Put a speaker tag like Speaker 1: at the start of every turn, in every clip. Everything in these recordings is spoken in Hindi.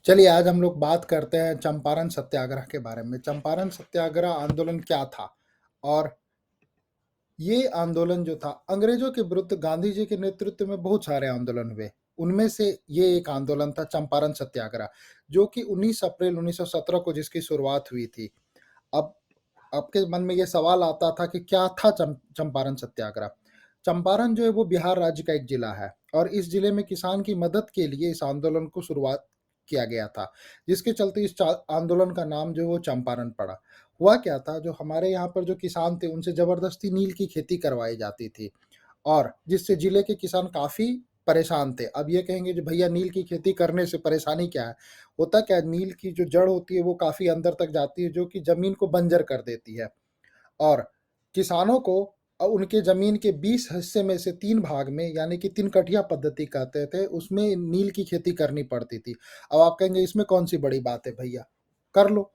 Speaker 1: चलिए आज हम लोग बात करते हैं चंपारण सत्याग्रह के बारे में। चंपारण सत्याग्रह आंदोलन क्या था और ये आंदोलन जो था अंग्रेजों के विरुद्ध गांधी जी के नेतृत्व में बहुत सारे आंदोलन हुए। उनमें से ये एक आंदोलन था चंपारण सत्याग्रह, जो कि 19 अप्रैल 1917 को जिसकी शुरुआत हुई थी। अब आपके मन में ये सवाल आता था कि क्या था चंपारण सत्याग्रह। चंपारण जो है वो बिहार राज्य का एक जिला है और इस जिले में किसान की मदद के लिए इस आंदोलन को शुरुआत किया गया था, जिसके चलते इस आंदोलन का नाम जो है वो चंपारण पड़ा। हुआ क्या था, जो हमारे यहाँ पर जो किसान थे उनसे जबरदस्ती नील की खेती करवाई जाती थी और जिससे जिले के किसान काफी परेशान थे। अब ये कहेंगे जो भैया नील की खेती करने से परेशानी क्या है? होता क्या है, नील की जो जड़ होती है वो काफी अंदर तक जाती है, जो कि जमीन को बंजर कर देती है और किसानों को उनके जमीन के 20 हिस्से में से 3 भाग में, यानी कि 3 कटिया पद्धति कहते थे, उसमें नील की खेती करनी पड़ती थी। अब आप कहेंगे इसमें कौन सी बड़ी बात है भैया, कर लो।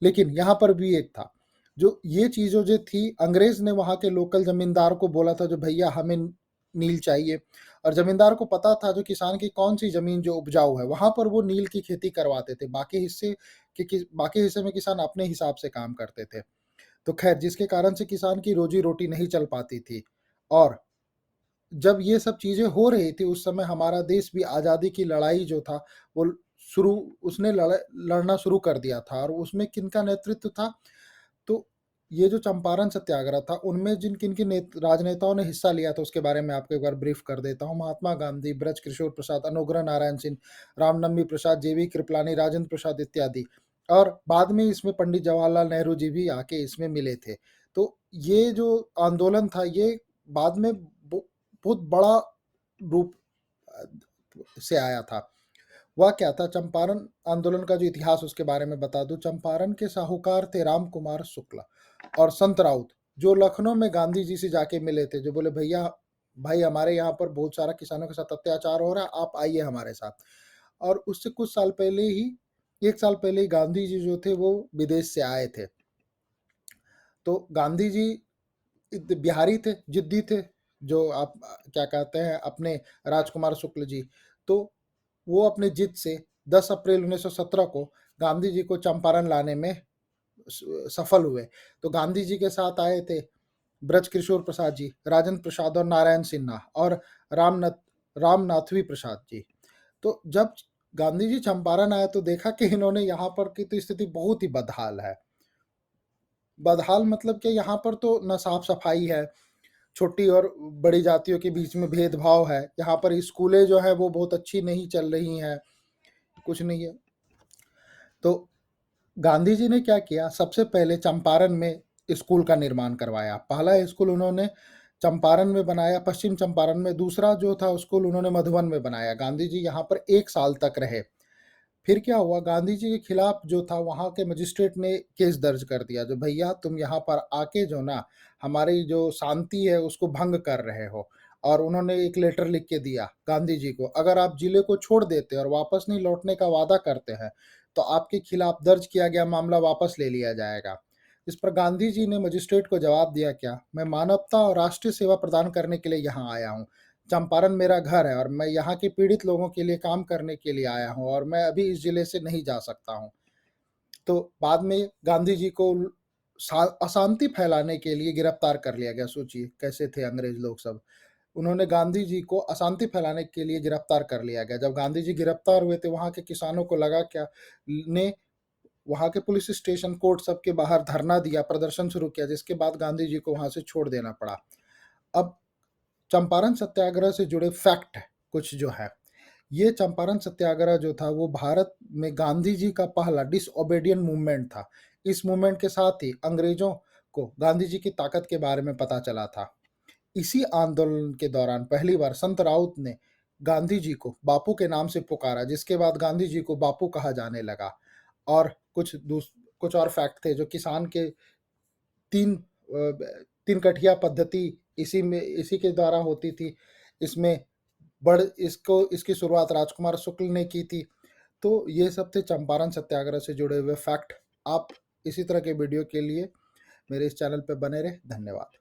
Speaker 1: लेकिन यहाँ पर भी एक था, जो ये चीज़ों जो थी, अंग्रेज ने वहाँ के लोकल जमींदार को बोला था जो भैया हमें नील चाहिए, और जमींदार को पता था जो किसान की कौन सी जमीन जो उपजाऊ है वहाँ पर वो नील की खेती करवाते थे। बाकी हिस्से में किसान अपने हिसाब से काम करते थे। तो खैर, जिसके कारण से किसान की रोजी रोटी नहीं चल पाती थी। और जब ये सब चीजें हो रही थी उस समय हमारा देश भी आज़ादी की लड़ाई जो था वो शुरू उसने लड़ना शुरू कर दिया था। और उसमें किनका नेतृत्व था, तो ये जो चंपारण सत्याग्रह था उनमें जिन किन किन राजनेताओं ने हिस्सा लिया था उसके बारे में आपको एक बार ब्रीफ कर देता हूँ। महात्मा गांधी, ब्रज किशोर प्रसाद, अनुग्रह नारायण सिंह, रामनवमी प्रसाद, जेवी कृपलानी, राजेंद्र प्रसाद इत्यादि। और बाद में इसमें पंडित जवाहरलाल नेहरू जी भी आके इसमें मिले थे। तो ये जो आंदोलन था ये बाद में बहुत बड़ा रूप से आया था। वह क्या था, चंपारण आंदोलन का जो इतिहास उसके बारे में बता दूं। चंपारण के साहूकार थे राम कुमार शुक्ला और संत राउत, जो लखनऊ में गांधी जी से जाके मिले थे, जो बोले भैया भाई हमारे यहाँ पर बहुत सारा किसानों के साथ अत्याचार हो रहा है, आप आइए हमारे साथ। और उससे कुछ साल पहले ही, 1 साल पहले ही गांधी जी जो थे वो विदेश से आए थे। तो गांधी जी बिहारी थे, जिद्दी थे, जो आप क्या कहते हैं अपने राजकुमार शुक्ल जी। तो वो अपने जिद से 10 अप्रैल 1917 को गांधी जी को चंपारण लाने में सफल हुए। तो गांधी जी के साथ आए थे ब्रज किशोर प्रसाद जी, राजेंद्र प्रसाद और नारायण सिन्हा और रामनाथवी प्रसाद जी। तो जब गांधी जी चंपारण आए तो देखा कि इन्होंने यहाँ पर की तो स्थिति बहुत ही बदहाल है। बदहाल मतलब कि यहाँ पर तो न साफ सफाई है, छोटी और बड़ी जातियों के बीच में भेदभाव है, यहाँ पर स्कूलें जो है वो बहुत अच्छी नहीं चल रही हैं, कुछ नहीं है। तो गांधी जी ने क्या किया, सबसे पहले चंपारण में स्कूल का निर्माण करवाया। पहला स्कूल उन्होंने चंपारण में बनाया, पश्चिम चंपारण में। दूसरा जो था स्कूल उन्होंने मधुबन में बनाया। गांधी जी यहाँ पर 1 साल तक रहे। फिर क्या हुआ, गांधी जी के खिलाफ जो था वहाँ के मजिस्ट्रेट ने केस दर्ज कर दिया, जो भैया तुम यहाँ पर आके जो ना हमारी जो शांति है उसको भंग कर रहे हो। और उन्होंने एक लेटर लिख के दिया गांधी जी को, अगर आप जिले को छोड़ देते और वापस नहीं लौटने का वादा करते हैं तो आपके खिलाफ दर्ज किया गया मामला वापस ले लिया जाएगा। इस पर गांधी जी ने मजिस्ट्रेट को जवाब दिया, क्या, मैं मानवता और राष्ट्रीय सेवा प्रदान करने के लिए यहाँ आया हूँ। चंपारण मेरा घर है और मैं यहाँ के पीड़ित लोगों के लिए काम करने के लिए आया हूँ और मैं अभी इस जिले से नहीं जा सकता हूँ। तो बाद में गांधी जी को अशांति फैलाने के लिए गिरफ्तार कर लिया गया। सोचिए कैसे थे अंग्रेज लोग सब। उन्होंने गांधी जी को अशांति फैलाने के लिए गिरफ्तार कर लिया गया। जब गांधी जी गिरफ्तार हुए थे वहां के किसानों को लगा क्या, ने वहां के पुलिस स्टेशन, कोर्ट सबके बाहर धरना दिया, प्रदर्शन शुरू किया, जिसके बाद गांधी जी को वहां से छोड़ देना पड़ा। अब चंपारण सत्याग्रह से जुड़े फैक्ट कुछ जो है, ये चंपारण सत्याग्रह जो था वो भारत में गांधी जी का पहला डिसओबेडियंट मूवमेंट था। इस मूवमेंट के साथ ही अंग्रेजों को गांधी जी की ताकत के बारे में पता चला था। इसी आंदोलन के दौरान पहली बार संत राउत ने गांधी जी को बापू के नाम से पुकारा, जिसके बाद गांधी जी को बापू कहा जाने लगा। और कुछ और फैक्ट थे, जो किसान के तीन तीन कठिया पद्धति इसी के द्वारा होती थी। इसमें इसकी शुरुआत राजकुमार शुक्ल ने की थी। तो ये सब थे चंपारण सत्याग्रह से जुड़े हुए फैक्ट। आप इसी तरह के वीडियो के लिए मेरे इस चैनल पर बने रहे। धन्यवाद।